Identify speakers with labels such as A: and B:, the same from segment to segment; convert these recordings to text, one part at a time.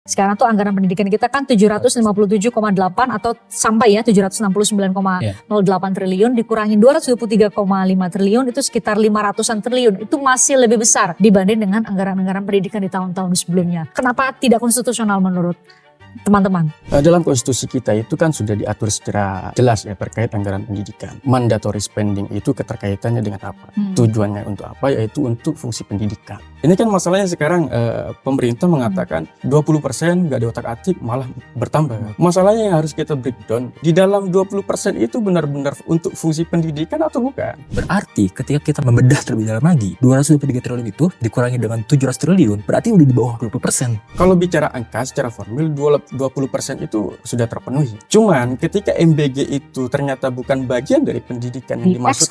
A: Sekarang tuh anggaran pendidikan kita kan 757,8 atau sampai ya 769,08 triliun dikurangin 223,5 triliun itu sekitar 500-an triliun. Itu masih lebih besar dibanding dengan anggaran-anggaran pendidikan di tahun-tahun sebelumnya. Kenapa tidak konstitusional menurut teman-teman?
B: Dalam konstitusi kita itu kan sudah diatur secara jelas ya terkait anggaran pendidikan. Mandatory spending itu keterkaitannya dengan apa? Tujuannya untuk apa? Yaitu untuk fungsi pendidikan. Ini kan masalahnya sekarang pemerintah mengatakan 20% nggak diotak-atik malah bertambah. Masalahnya yang harus kita breakdown, di dalam 20% itu benar-benar untuk fungsi pendidikan atau bukan?
C: Berarti ketika kita membedah terlebih dalam lagi, 223 triliun itu dikurangi dengan 700 triliun, berarti udah di bawah 20%.
B: Kalau bicara angka secara formil 20% itu sudah terpenuhi. Cuman ketika MBG itu ternyata bukan bagian dari pendidikan yang dimaksud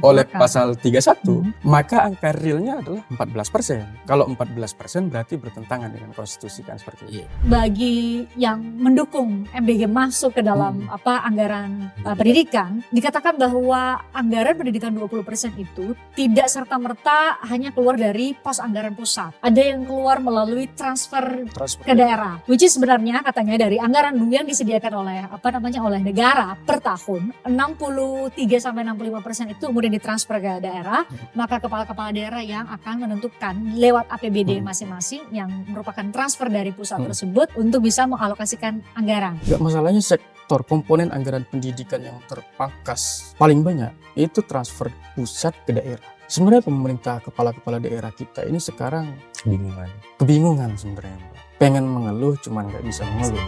B: oleh pasal 31, maka angka realnya adalah 14%. Kalau 14% berarti bertentangan dengan konstitusi kan seperti itu.
A: Bagi yang mendukung MBG masuk ke dalam anggaran pendidikan, dikatakan bahwa anggaran pendidikan 20% itu tidak serta-merta hanya keluar dari pos anggaran pusat. Ada yang keluar melalui transfer ke daerah, which is sebenarnya katanya dari anggaran yang disediakan oleh oleh negara per tahun 63-65% itu kemudian ditransfer ke daerah, maka kepala-kepala daerah yang akan menentukan lewat APBD masing-masing yang merupakan transfer dari pusat tersebut untuk bisa mengalokasikan anggaran.
B: Gak masalahnya sektor komponen anggaran pendidikan yang terpangkas paling banyak itu transfer pusat ke daerah. Sebenarnya pemerintah kepala-kepala daerah kita ini sekarang kebingungan sebenarnya. Pengen mengeluh cuman nggak bisa mengeluh.